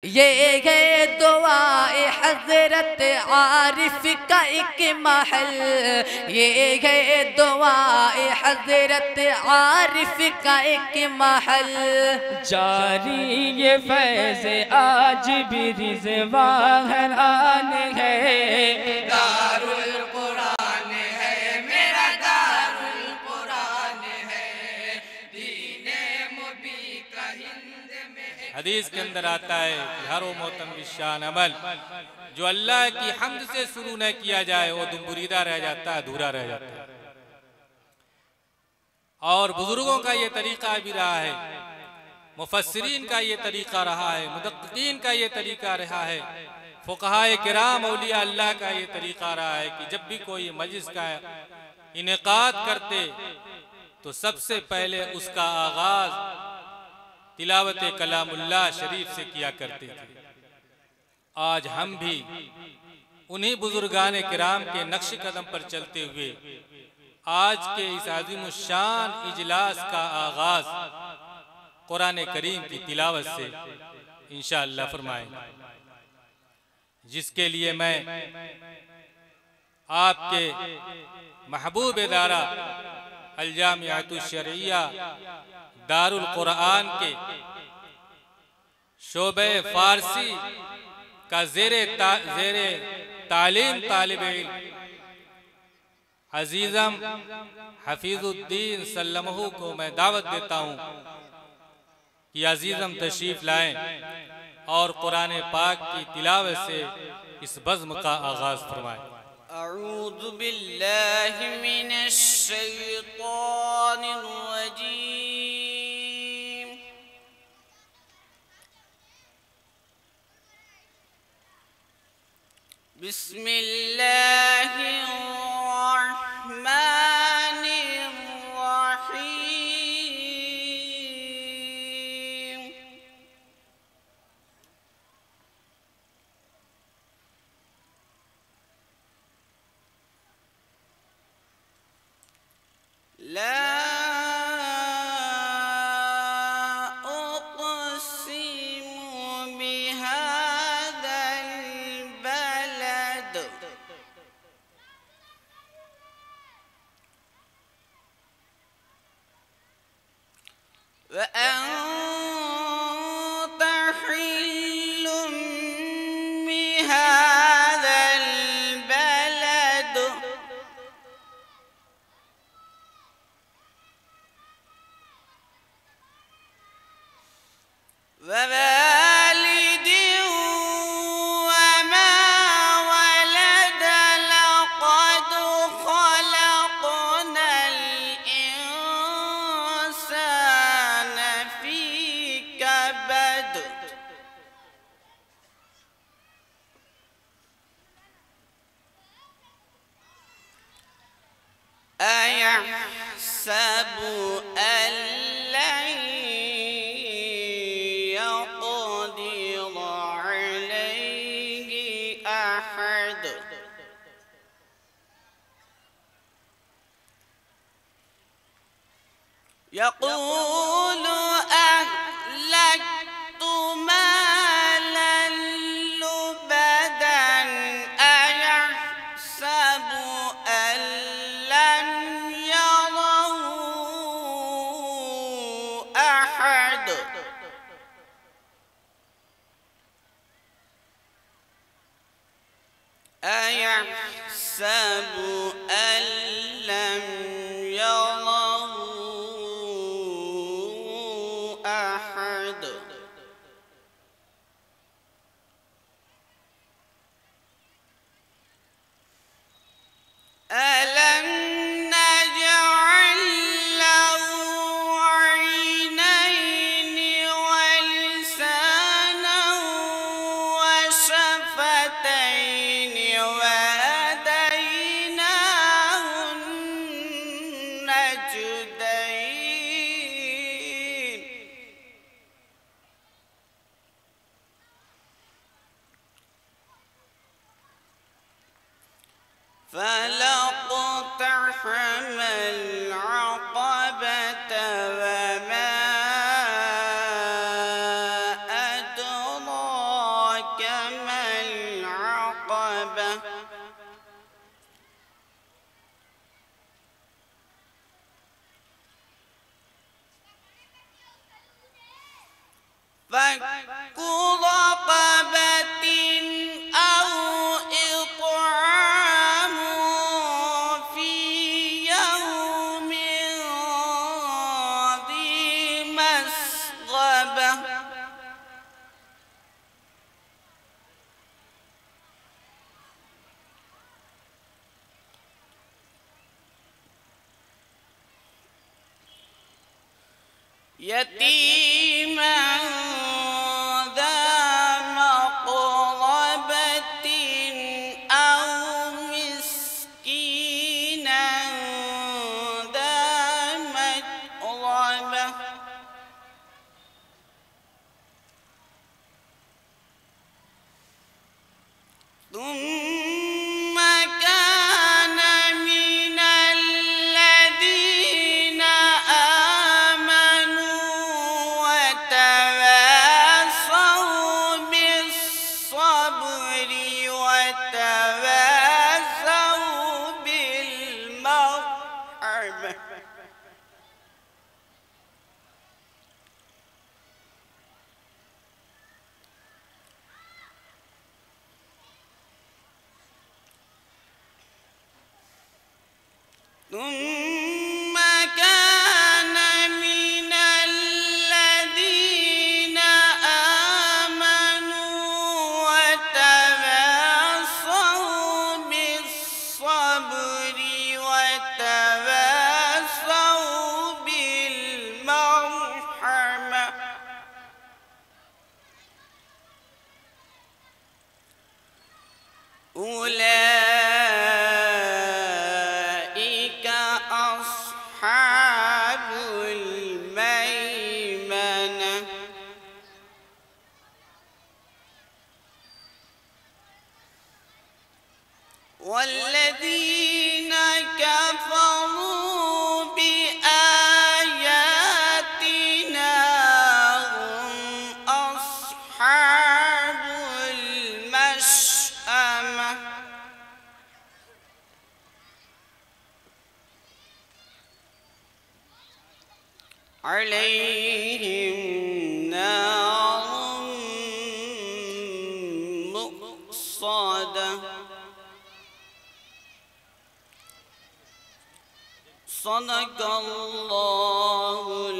ये दुआए हजरत आरिफ का एक महल, ये दुआए हजरत आरिफ का एक महल। जारी ये फैज़ आज भी रिज़वान है, दारुल कुरान है मेरा दारुल कुरान है, दीने मुबी का हिंद में। हदीस के अंदर आता है कि हर वो मोहतम शान अमल जो अल्लाह की हम्द से शुरू न किया जाए वो दुम्बुरीदा रह जाता है, अधूरा रह जाता है। और बुजुर्गों का ये तरीका भी रहा है, मुफस्सिरीन का ये तरीका रहा है, मुदक्किकीन का ये तरीका रहा है, फुक़हाए किराम औलिया अल्लाह का ये तरीका रहा है कि जब भी कोई मजलिस का इनेकाद करते तो सबसे पहले उसका आगाज तिलावत कलामुल्लाह शरीफ से किया करते थे। आज हम भी उन्हीं बुजुर्गान किराम के नक्श कदम पर चलते हुए आज के इस आज़िम शान इजलास का आगाज कुरान करीम की तिलावत से इंशाअल्लाह फरमाएंगे, जिसके लिए मैं आपके महबूब इदारा अल जामिअतुश शरइया दारुल कुरान के शोबे फारसी का ज़ेरे तालीम तालिब इल्म अजीज़म हफीजुद्दीन सल्लमहू को मैं दावत देता हूँ कि अजीज़म तशरीफ़ लाएं और कुरान पाक की तिलावत से इस बज़्म का आगाज़ फरमाएं। अऊज़ु बिल्लाहि मिनश शैतानिर रजीम। बिस्मिल्लाहिर रहमानिर रहीम। ला उक़सिमु बिहाज़ल बलद व अंत हिल्लुम बिहाज़ल बलद ववालिद वमा वलद लक़द ख़लक़नल इंसान फ़ी कबद अयहसबु अन लन यक़दिर अलैहि अहद यक़ूलु अहलक्तु मालन लुबदन अयहसबु अन लन यरहु अहद अयहसबु अन लं यरहु अहद ألم نجعل له عينين ولسانا وشفتين وهديناه النجدين فلا اقتحم العقبة وما أدراك ما العقبة فك رقبة أو إطعام في يوم ذي مسغبة يتيما ذا مقربة أو مسكينا ذا متربة ثم كان من الذين آمنوا وتواصوا بالصبر وتواصوا بالمرحمة ثم كان من الذين آمنوا وتواصوا بالصبر وتواصوا بالمرحمة أولئك أصحاب الميمنة والذين كفروا بآياتنا هم أصحاب المشأمة عليهم نار مؤصدة صدق الله